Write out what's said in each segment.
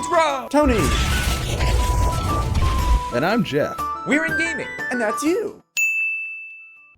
It's Rob! Tony! And I'm Jeff. We're in gaming. And that's you.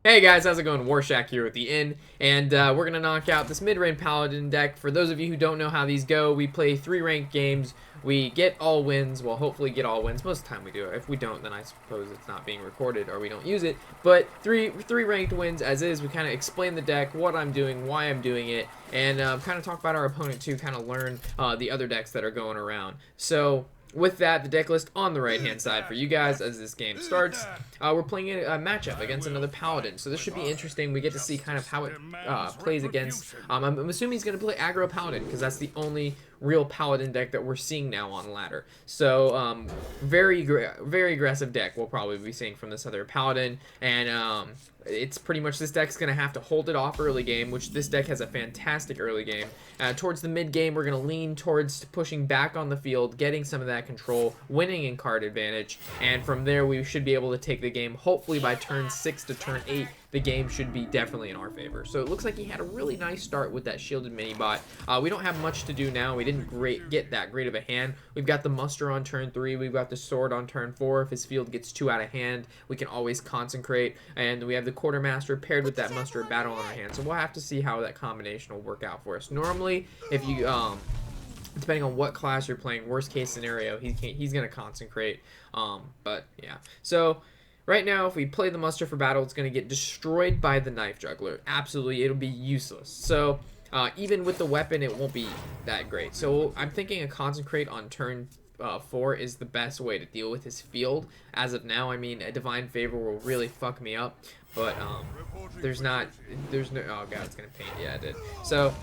Hey guys, how's it going? Warshak here with the Inn, and we're going to knock out this mid-range Paladin deck. For those of you who don't know how these go, we play 3 ranked games. We get all wins, well hopefully get all wins. Most of the time we do. If we don't, then I suppose it's not being recorded or we don't use it. But three ranked wins as is. We kind of explain the deck, what I'm doing, why I'm doing it, and kind of talk about our opponent too, kind of learn the other decks that are going around. So with that, the deck list on the right-hand side for you guys as this game starts. We're playing a matchup against another Paladin, so this should be interesting. We get to see kind of how it plays against. I'm assuming he's going to play aggro Paladin because that's the only real Paladin deck that we're seeing now on ladder. So very aggressive deck we'll probably be seeing from this other Paladin, and it's pretty much this deck's going to have to hold it off early game, which this deck has a fantastic early game. Towards the mid game, we're going to lean towards pushing back on the field, getting some of that control, winning in card advantage, and from there we should be able to take the game. Hopefully by turn 6 to turn 8, the game should be definitely in our favor. So it looks like he had a really nice start with that shielded mini bot. We don't have much to do now. We didn't get that great of a hand. We've got the muster on turn 3. We've got the sword on turn 4. If his field gets too out of hand, we can always consecrate. And we have the quartermaster paired with that muster battle on our hand. So we'll have to see how that combination will work out for us. Normally, if you depending on what class you're playing, worst case scenario, he's gonna consecrate. But yeah, so right now, if we play the muster for battle, it's going to get destroyed by the knife juggler. Absolutely, it'll be useless. So even with the weapon, it won't be that great. So I'm thinking a consecrate on turn 4 is the best way to deal with his field. As of now, I mean, a divine favor will really fuck me up. But there's no, oh god, it's going to paint. Yeah, it did. So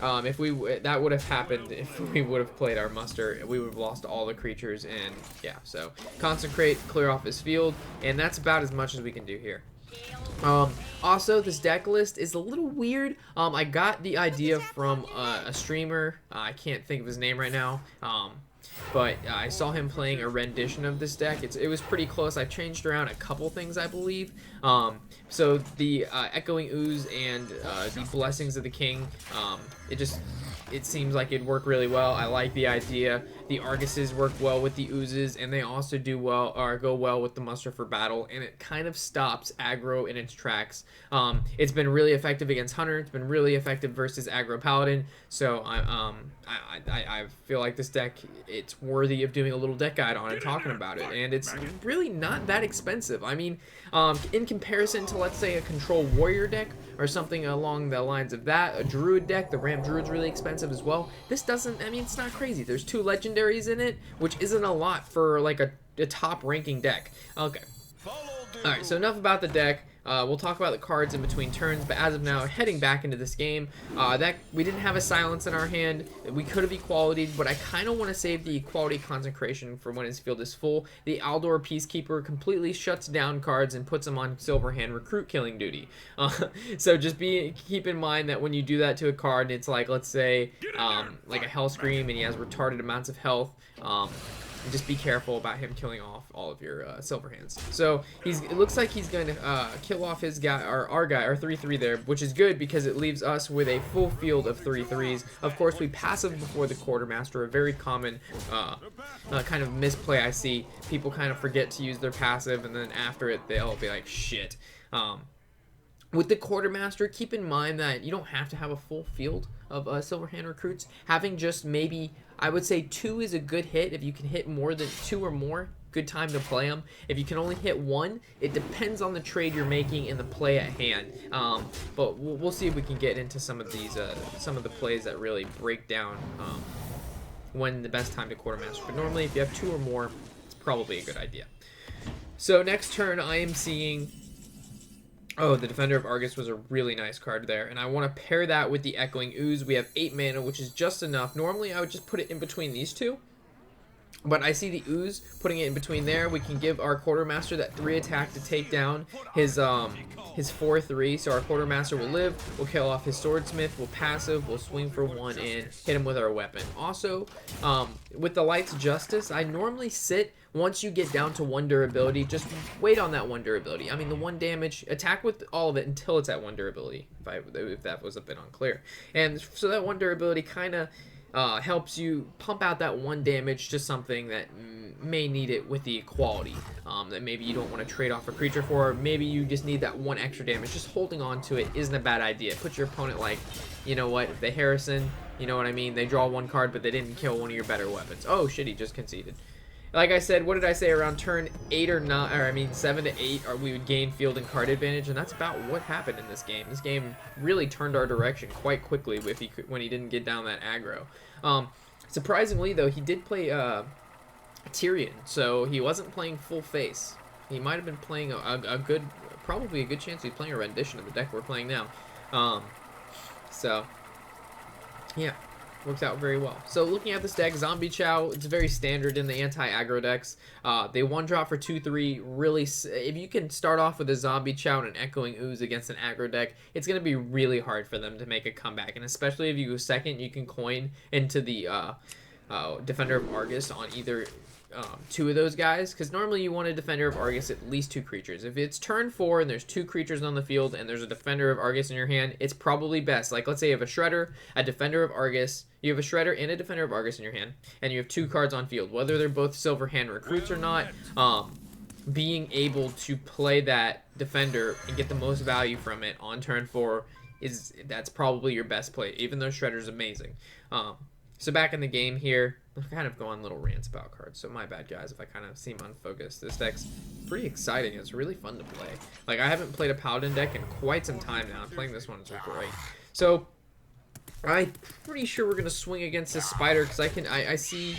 if that would have happened if we would have played our muster, we would have lost all the creatures, and yeah, so consecrate, clear off his field, and that's about as much as we can do here. Also, this deck list is a little weird. I got the idea from a streamer. I can't think of his name right now. But I saw him playing a rendition of this deck. It was pretty close. I changed around a couple things, I believe. So the Echoing Ooze and the Blessings of the King, it seems like it'd work really well. I like the idea. The Arguses work well with the Oozes, and they also do well or go well with the muster for battle, and it kind of stops aggro in its tracks. It's been really effective against Hunter. It's been really effective versus aggro Paladin. So I feel like this deck, it's worthy of doing a little deck guide on it, talking about it, and it's really not that expensive. I mean, in comparison to, let's say, a control warrior deck or something along the lines of that, a druid deck, the Ram Druid's really expensive as well. This doesn't, I mean, it's not crazy. There's 2 legendaries in it, which isn't a lot for like a top ranking deck. Okay. Alright, so enough about the deck. We'll talk about the cards in between turns, but as of now, heading back into this game, that we didn't have a silence in our hand. We could have equalityed, but I kind of want to save the equality consecration for when his field is full. The Aldor Peacekeeper completely shuts down cards and puts them on Silverhand recruit killing duty. So just keep in mind that when you do that to a card, it's like, let's say, like a Hellscream, and he has retarded amounts of health. Just be careful about him killing off all of your Silverhands. So it looks like he's going to kill off his guy, or our guy, our 3/3 there, which is good because it leaves us with a full field of 3/3s. Of course, we passive before the quartermaster, a very common kind of misplay I see. People kind of forget to use their passive, and then after it, they'll be like, shit. With the quartermaster, keep in mind that you don't have to have a full field of Silverhand recruits. Having just maybe, I would say 2 is a good hit. If you can hit more than 2 or more, good time to play them. If you can only hit 1, it depends on the trade you're making and the play at hand. But we'll see if we can get into some of these, some of the plays that really break down when the best time to quartermaster. But normally, if you have 2 or more, it's probably a good idea. So next turn, I am seeing. Oh, the Defender of Argus was a really nice card there, and I want to pair that with the Echoing Ooze. We have 8 mana, which is just enough. Normally, I would just put it in between these 2, but I see the Ooze putting it in between there. We can give our Quartermaster that 3 attack to take down his 4/3. So our Quartermaster will live. We'll kill off his Swordsmith. We'll passive. We'll swing for 1 and hit him with our weapon. Also, with the Light's Justice, I normally sit. Once you get down to 1 durability, just wait on that 1 durability. I mean, the 1 damage, attack with all of it until it's at 1 durability, if that was a bit unclear. And so that 1 durability kind of helps you pump out that 1 damage to something that may need it with the equality, that maybe you don't want to trade off a creature for, or maybe you just need that 1 extra damage. Just holding on to it isn't a bad idea. Put your opponent like, you know what, if they Harrison, you know what I mean, they draw 1 card but they didn't kill one of your better weapons. Oh shit, he just conceded. Like I said, what did I say, around turn 8 or 9, or I mean 7 to 8, or we would gain field and card advantage, and that's about what happened in this game. This game really turned our direction quite quickly when he didn't get down that aggro. Surprisingly though, he did play Tyrion, so he wasn't playing full face. He might have been playing probably a good chance he's playing a rendition of the deck we're playing now. So yeah. Works out very well. So looking at this deck, Zombie Chow, it's very standard in the anti-aggro decks. They 1-drop for 2/3. Really, if you can start off with a Zombie Chow and an Echoing Ooze against an aggro deck, it's going to be really hard for them to make a comeback. And especially if you go second, you can coin into the Defender of Argus on either 2 of those guys, because normally you want a Defender of Argus at least 2 creatures. If it's turn 4 and there's 2 creatures on the field and there's a Defender of Argus in your hand, it's probably best. Like, let's say you have a Shredder, a Defender of Argus, you have a Shredder and a Defender of Argus in your hand, and you have 2 cards on field, whether they're both Silver Hand recruits or not. Being able to play that Defender and get the most value from it on turn 4 that's probably your best play, even though Shredder's amazing. So back in the game here, I'm kind of going little rants about cards, so my bad guys if I kind of seem unfocused. This deck's pretty exciting. It's really fun to play. Like, I haven't played a Paladin deck in quite some time now. Playing this one is great. So I'm pretty sure we're gonna swing against this Spider, because I see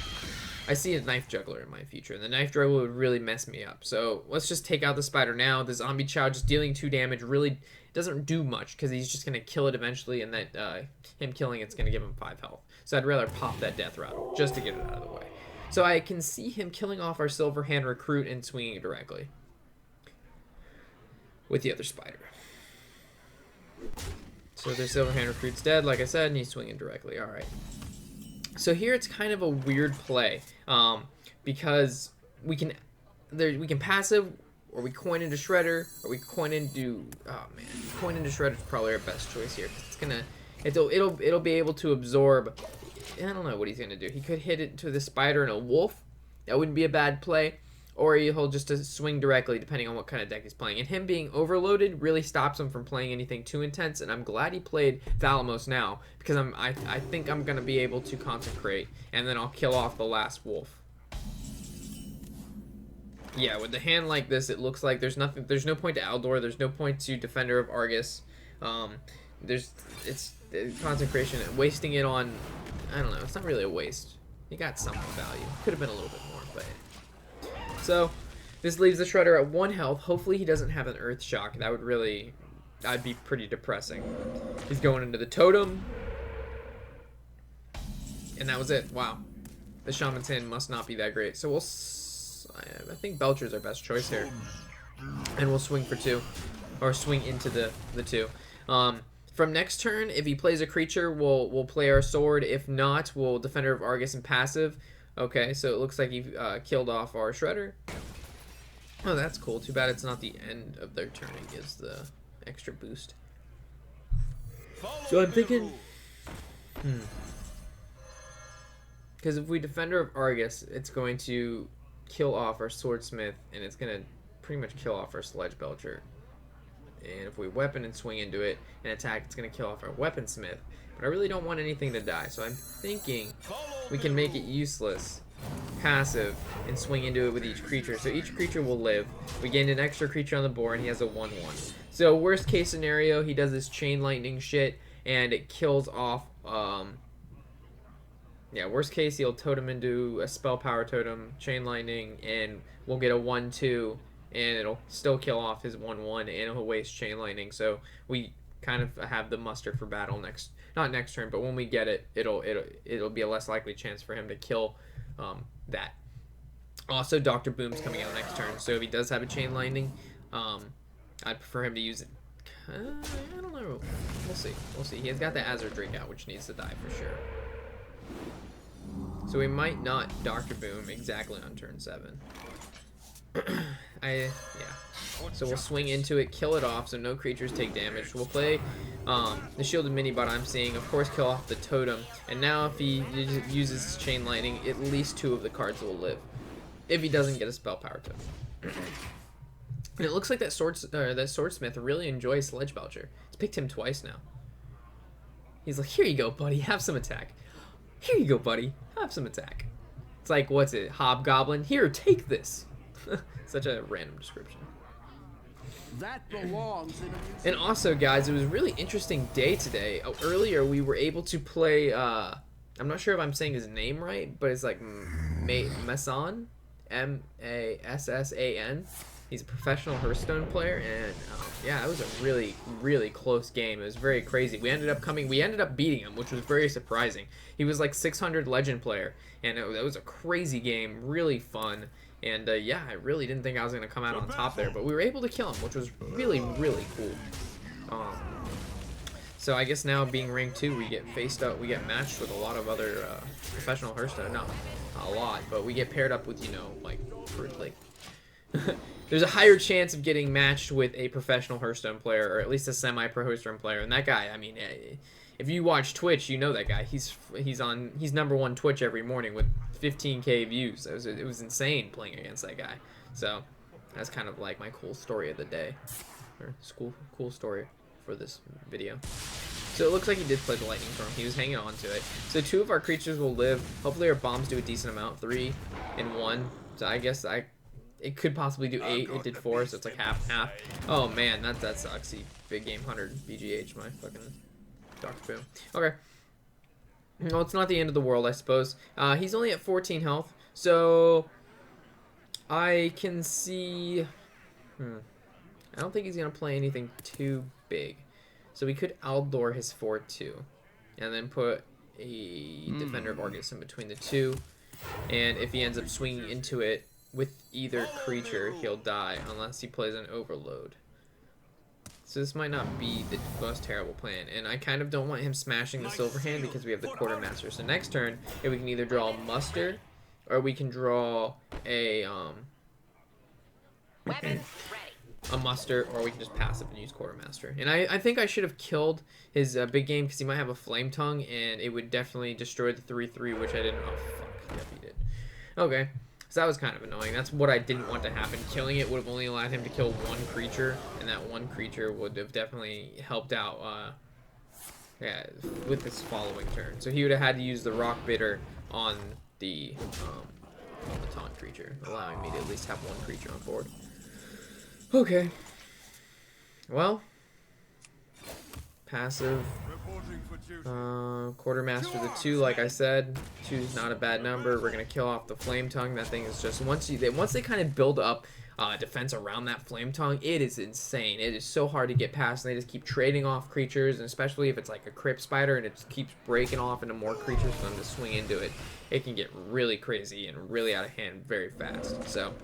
a Knife Juggler in my future, and the Knife Juggler would really mess me up. So let's just take out the Spider now. The Zombie Chow just dealing 2 damage really doesn't do much, because he's just going to kill it eventually, and that him killing it's going to give him 5 health. So I'd rather pop that Death Rattle just to get it out of the way. So I can see him killing off our Silver Hand recruit and swinging directly with the other Spider. So the Silver Hand recruit's dead, like I said, and he's swinging directly. All right. So here it's kind of a weird play, because we can passive, or we coin into Shredder, or we coin into, oh man, coin into Shredder is probably our best choice here. It'll be able to absorb. I don't know what he's gonna do. He could hit it to the Spider and a Wolf. That wouldn't be a bad play. Or he'll just swing directly, depending on what kind of deck he's playing. And him being overloaded really stops him from playing anything too intense. And I'm glad he played Thalamos now, because I think I'm gonna be able to consecrate, and then I'll kill off the last Wolf. Yeah, with the hand like this, it looks like there's no point to Aldor, there's no point to Defender of Argus. It's consecration, wasting it on, I don't know, it's not really a waste. You got some value. Could have been a little bit more, but. So, this leaves the Shredder at 1 health. Hopefully he doesn't have an Earth Shock. That'd be pretty depressing. He's going into the Totem. And that was it. Wow. The Shaman's hand must not be that great. So I think Belcher's our best choice here. And we'll swing for 2. Or swing into the 2. From next turn, if he plays a creature, we'll play our sword. If not, we'll Defender of Argus and passive. Okay, so it looks like he killed off our Shredder. Oh, that's cool. Too bad it's not the end of their turn. It gives the extra boost. So I'm thinking, because if we Defender of Argus, it's going to kill off our Swordsmith, and it's going to pretty much kill off our Sledge Belcher. And if we weapon and swing into it and attack, it's going to kill off our Weaponsmith. But I really don't want anything to die, so I'm thinking we can make it useless, passive, and swing into it with each creature. So each creature will live. We gain an extra creature on the board, and he has a 1/1. So worst case scenario, he does this Chain Lightning shit, and it kills off, yeah, worst case, he'll totem into a Spell Power Totem, Chain Lightning, and we'll get a 1/2, and it'll still kill off his 1/1, and it'll waste Chain Lightning. So we kind of have the muster for battle not next turn, but when we get it, it'll be a less likely chance for him to kill that. Also, Dr. Boom's coming out next turn, so if he does have a Chain Lightning, I'd prefer him to use it. I don't know. We'll see. We'll see. He has got the Azure Drake out, which needs to die for sure. So we might not Dr. Boom exactly on turn 7. Yeah. So we'll swing into it, kill it off so no creatures take damage. We'll play the shielded mini bot I'm seeing, of course kill off the totem, and now if he uses chain lightning, at least 2 of the cards will live. If he doesn't get a spell power totem. And it looks like that swordsmith really enjoys Sledge Belcher. It's picked him twice now. He's like, here you go, buddy, have some attack. Here you go, buddy, have some attack. It's like, what's it, Hobgoblin? Here, take this. Such a random description. That belongs in a museum. And also, guys, it was a really interesting day today. Earlier, we were able to play, I'm not sure if I'm saying his name right, but it's like Massan, M-A-S-S-A-N. He's a professional Hearthstone player, and yeah, it was a really, really close game. It was very crazy. We ended up beating him, which was very surprising. He was like 600 legend player, and it was a crazy game, really fun. And yeah, I really didn't think I was gonna come out on top there, but we were able to kill him, which was really, really cool. So I guess now being rank 2, we get matched with a lot of other professional Hearthstone. Not a lot, but we get paired up with, you know, like there's a higher chance of getting matched with a professional Hearthstone player, or at least a semi-pro Hearthstone player. And that guy, I mean, if you watch Twitch, you know that guy. He's #1 Twitch every morning with 15K views. It was insane playing against that guy. So that's kind of like my cool story of the day, or cool story for this video. So it looks like he did play the lightning storm. He was hanging on to it. So 2 of our creatures will live. Hopefully our bombs do a decent amount. 3 and 1. So I guess it could possibly do 8. It did 4, so it's like half. Oh man, that sucks. He big game 100 BGH my fucking Dr. Boom. Okay. Well, it's not the end of the world, I suppose. He's only at 14 health, so I can see. I don't think he's gonna play anything too big, so we could outdoor his 4/2, and then put a Defender of Argus in between the 2, and if he ends up swinging into it with either creature, he'll die unless he plays an Overload. So this might not be the most terrible plan, and I kind of don't want him smashing the Silver Hand because we have the Quartermaster. So next turn, if we can either draw a Muster, or we can draw a Muster, or we can just passive and use Quartermaster. And I think I should have killed his big game because he might have a Flame Tongue, and it would definitely destroy the 3/3, which I didn't. Oh fuck! Yep, he did. Okay. So that was kind of annoying. That's what I didn't want to happen. Killing it would have only allowed him to kill 1 creature, and that 1 creature would have definitely helped out yeah, with this following turn. So he would have had to use the Rock Bitter on the taunt creature, allowing me to at least have 1 creature on board. Okay. Well, passive. Quartermaster the 2, like I said, 2 is not a bad number. We're gonna kill off the Flame Tongue. That thing is just once they kind of build up defense around that Flame Tongue, it is insane. It is so hard to get past, and they just keep trading off creatures, and especially if it's like a Crypt Spider and it just keeps breaking off into more creatures for them to swing into it. It can get really crazy and really out of hand very fast. So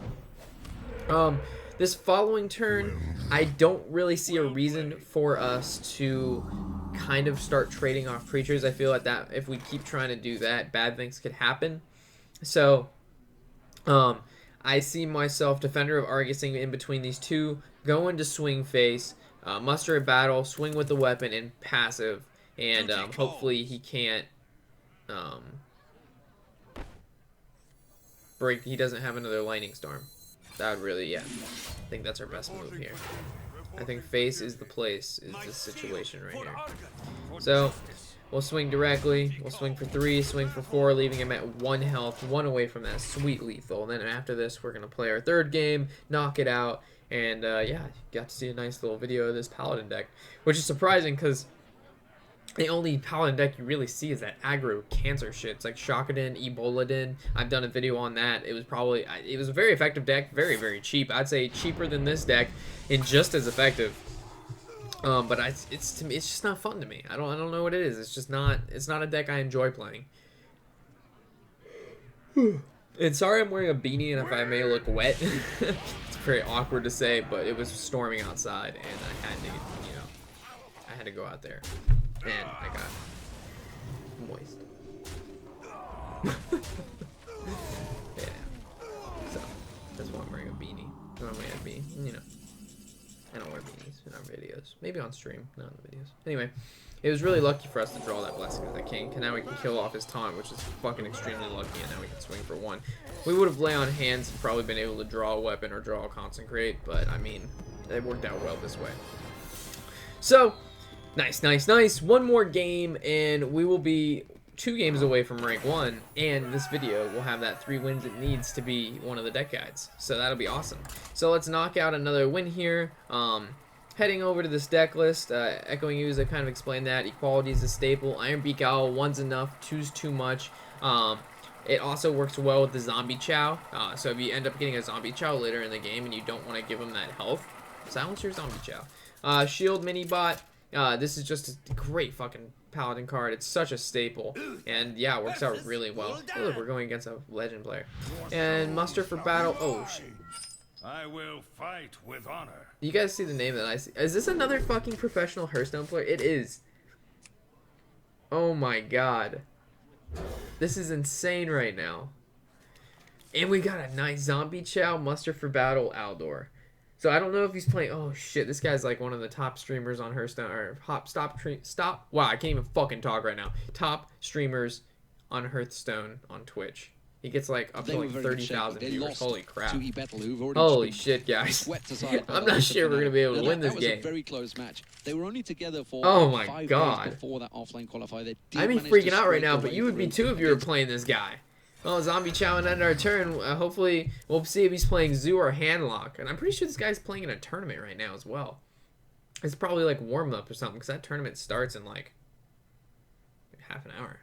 this following turn, I don't really see a reason for us to kind of start trading off creatures. I feel like that if we keep trying to do that, bad things could happen. So I see myself Defender of Argusing in between these 2, go into swing face, muster a battle, swing with the weapon, and passive, and hopefully he can't break. He doesn't have another Lightning Storm. That would really, yeah. I think that's our best move here. I think face is the place, is the situation right here. So we'll swing directly. We'll swing for 3, swing for 4, leaving him at 1 health, 1 away from that sweet lethal. And then after this, we're gonna play our 3rd game, knock it out, and yeah, got to see a nice little video of this Paladin deck, which is surprising because the only Paladin deck you really see is that aggro cancer shit. It's like Shockedin, Eboladin. I've done a video on that. It was a very effective deck, very, very cheap. I'd say cheaper than this deck and just as effective. But it's just not fun to me. I don't know what it is. It's not a deck I enjoy playing. And sorry I'm wearing a beanie and if I may look wet. It's very awkward to say, but it was storming outside and I had to, you know, I had to go out there. And I got moist. Yeah. So that's why I'm wearing a beanie. Normally I'd be, you know, I don't wear beanies in our videos. Maybe on stream, not in the videos. Anyway, it was really lucky for us to draw that Blessing of the King. And now we can kill off his taunt, which is fucking extremely lucky. And now we can swing for 1. We would have lay on hands and probably been able to draw a weapon or draw a Consecrate. But, I mean, it worked out well this way. So, nice, nice, nice. One more game, and we will be 2 games away from rank 1, and this video will have that 3 wins it needs to be one of the deck guides. So that'll be awesome. So let's knock out another win here. Heading over to this deck list, Echoing Ooze, I kind of explained that. Equality is a staple. Iron Beak Owl, 1's enough, 2's too much. It also works well with the Zombie Chow. So if you end up getting a Zombie Chow later in the game and you don't want to give him that health, silence your Zombie Chow. Shield Mini Bot. This is just a great fucking Paladin card. It's such a staple, and yeah, it works out really well. Oh, look, we're going against a legend player. And Muster for Battle. Oh shit! I will fight with honor. You guys see the name that I see? Is this another fucking professional Hearthstone player? It is. Oh my god, this is insane right now. And we got a nice Zombie Chow, Muster for Battle, Aldor. So I don't know if he's playing. Oh shit, this guy's like one of the top streamers on Hearthstone, or stop. Wow, I can't even fucking talk right now. Top streamers on Hearthstone on Twitch. He gets like up to like 30,000 viewers. Holy crap! Holy shit, guys! I'm not sure we're gonna be able to win this game. That was a very close match. They were only together for oh my 5 god! days before that offline qualifier. I'd be freaking out right now, but you would be too if you were playing this guy. Well, Zombie Chow and end our turn. Hopefully, we'll see if he's playing Zoo or Handlock. And I'm pretty sure this guy's playing in a tournament right now as well. It's probably like warm-up or something, because that tournament starts in like half an hour.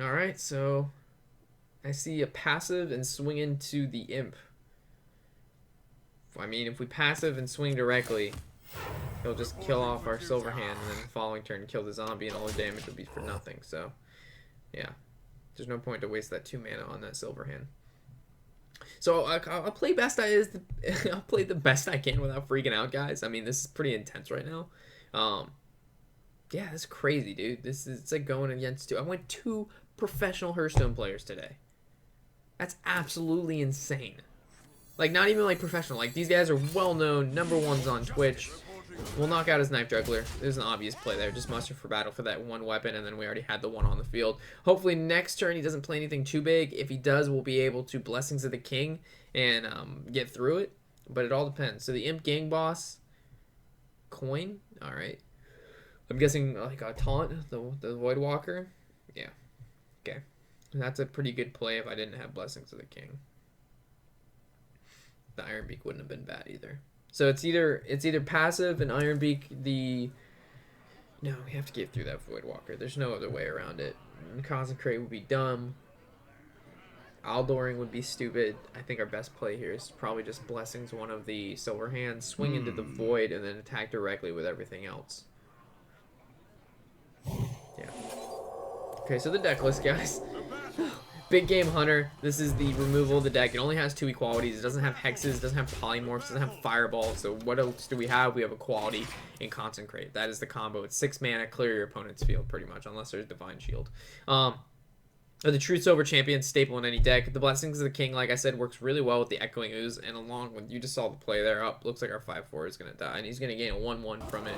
Alright, so I see a passive and swing into the Imp. I mean, if we passive and swing directly, he'll just kill off our Silver Hand, and then the following turn kill the zombie, and all the damage will be for nothing. So, yeah, there's no point to waste that 2 mana on that Silver Hand. So I'll play best I'll play the best I can without freaking out, guys. I mean, this is pretty intense right now. Yeah, this is crazy, dude. It's like going against 2. I went 2 professional Hearthstone players today. That's absolutely insane. Like, not even like professional. Like, these guys are well-known, #1s on Twitch. We'll knock out his Knife Juggler. There's an obvious play there. Just Muster for Battle for that 1 weapon, and then we already had the 1 on the field. Hopefully next turn he doesn't play anything too big. If he does, we'll be able to Blessings of the King and get through it. But it all depends. So the Imp Gang Boss, coin. All right. I'm guessing like a taunt, the Void Walker. Yeah. Okay. That's a pretty good play if I didn't have Blessings of the King. The Iron Beak wouldn't have been bad either. So it's either passive and Iron Beak no, we have to get through that Void Walker. There's no other way around it. Consecrate would be dumb. Aldoring would be stupid. I think our best play here is probably just Blessings one of the Silver Hands, swing into the Void, and then attack directly with everything else. Yeah. Okay, so the deck list, guys. Big Game Hunter. This is the removal of the deck. It only has 2 equalities. It doesn't have hexes, it doesn't have polymorphs, it doesn't have fireballs. So what else do we have? We have Equality and Consecrate. That is the combo. It's 6 mana, clear your opponent's field pretty much, unless there's Divine Shield. The True Silver Champion, staple in any deck. The Blessings of the King, like I said, works really well with the Echoing Ooze, and along with, you just saw the play there up. Looks like our 5/4 is going to die, and he's going to gain a 1/1 from it.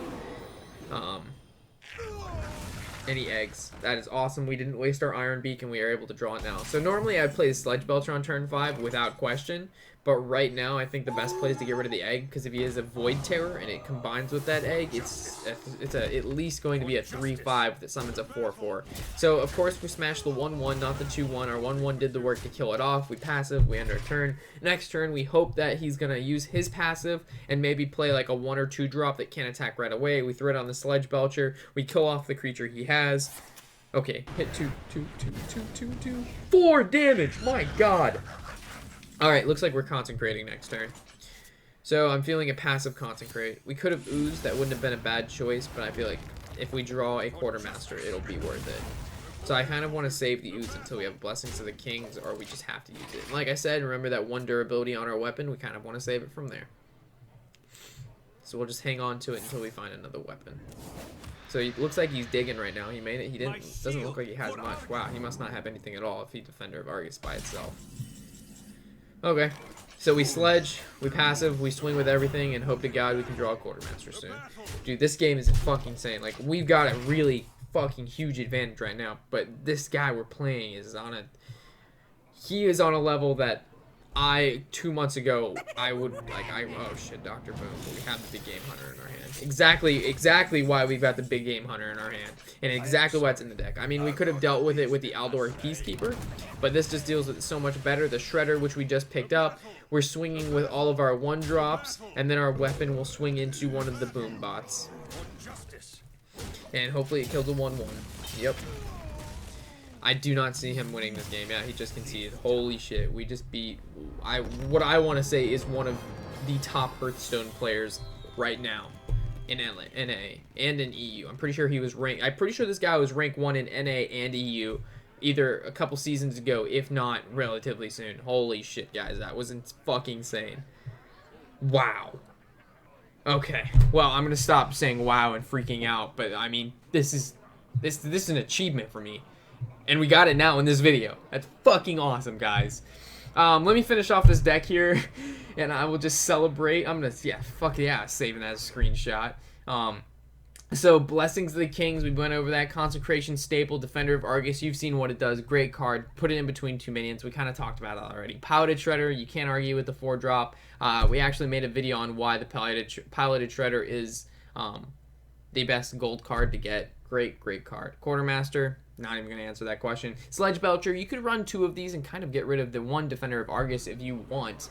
Any eggs. That is awesome. We didn't waste our Iron Beak and we are able to draw it now. So normally I'd play the Sledge Belcher on turn 5 without question, but right now I think the best play is to get rid of the egg, because if he has a Void Terror and it combines with that egg, it's at least going to be a 3/5 that summons a 4/4. So of course we smashed the 1/1, not the 2/1. Our 1/1 did the work to kill it off. We passive, we end our turn. Next turn we hope that he's going to use his passive and maybe play like a 1 or 2 drop that can't attack right away. We throw it on the Sledge Belcher. We kill off the creature he has. Okay, hit 2, 4 damage. My god. Alright, looks like we're Consecrating next turn. So I'm feeling a passive Consecrate. We could have oozed, that wouldn't have been a bad choice, but I feel like if we draw a Quartermaster, it'll be worth it. So I kind of want to save the ooze until we have Blessings of the Kings, or we just have to use it. And like I said, remember that 1 durability on our weapon? We kind of want to save it from there. So we'll just hang on to it until we find another weapon. So it looks like he's digging right now. He made it. He didn't. Doesn't look like he has much. Wow, he must not have anything at all if he's Defender of Argus by itself. Okay, So we sledge, we passive, we swing with everything, and hope to God we can draw a quartermaster soon. Dude, this game is fucking insane. Like, we've got a really fucking huge advantage right now, but this guy we're playing is on a... He is on a level that 2 months ago, I would, like, oh shit, Dr. Boom, but we have the big game hunter in our hand. Exactly why we've got the big game hunter in our hand, and exactly why it's in the deck. I mean, we could have dealt with it with the Aldor Peacekeeper, but this just deals with it so much better. The Shredder, which we just picked up, we're swinging with all of our 1-drops, and then our weapon will swing into one of the boom bots. And hopefully it kills a 1-1. Yep. I do not see him winning this game. Yeah, he just conceded. Holy shit, we just beat... What I want to say is one of the top Hearthstone players right now in NA and in EU. I'm pretty sure he was ranked... I'm pretty sure this guy was ranked 1 in NA and EU either a couple seasons ago, if not relatively soon. Holy shit, guys, that was fucking insane. Wow. Okay, well, I'm gonna stop saying wow and freaking out, but I mean, this is an achievement for me. And we got it now in this video. That's fucking awesome, guys. Let me finish off this deck here, and I will just celebrate. I'm gonna, yeah, fuck yeah, saving that as a screenshot. So, Blessings of the Kings, we went over that. Consecration Staple, Defender of Argus, you've seen what it does. Great card. Put it in between 2 minions. We kind of talked about it already. Piloted Shredder, you can't argue with the 4-drop. We actually made a video on why the Piloted Shredder is the best gold card to get. Great card. Quartermaster, not even going to answer that question. Sledge Belcher, you could run 2 of these and kind of get rid of the 1 Defender of Argus if you want.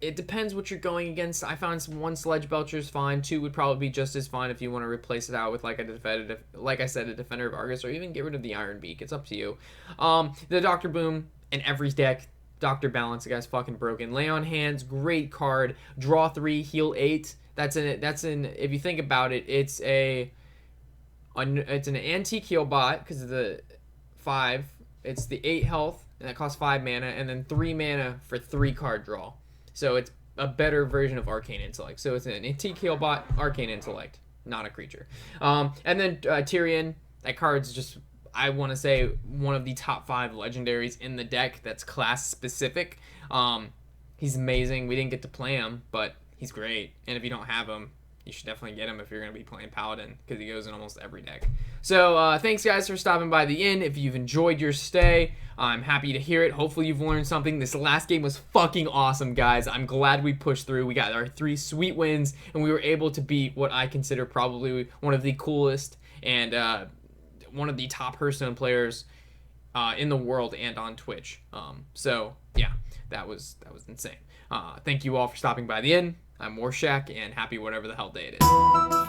It depends what you're going against. I found 1 Sledge Belcher is fine. 2 would probably be just as fine if you want to replace it out with like I said, a Defender of Argus, or even get rid of the Iron Beak. It's up to you. The Dr. Boom in every deck. Dr. Balance, the guy's fucking broken. Lay on Hands, great card. Draw 3, heal 8. That's in. If you think about it, it's an antique heal bot because of the 5. It's the 8 health and that costs 5 mana, and then 3 mana for 3 card draw. So it's a better version of Arcane Intellect. So it's an antique heal bot, Arcane Intellect, not a creature. And then Tyrion, that card's just, I want to say, one of the top 5 legendaries in the deck that's class specific. He's amazing. We didn't get to play him, but he's great. And if you don't have him, you should definitely get him if you're going to be playing Paladin, because he goes in almost every deck. So thanks, guys, for stopping by the inn. If you've enjoyed your stay, I'm happy to hear it. Hopefully you've learned something. This last game was fucking awesome, guys. I'm glad we pushed through. We got our 3 sweet wins, and we were able to beat what I consider probably one of the coolest and one of the top Hearthstone players in the world and on Twitch. So yeah, that was insane. Thank you all for stopping by the inn. I'm Warshak, and happy whatever the hell day it is.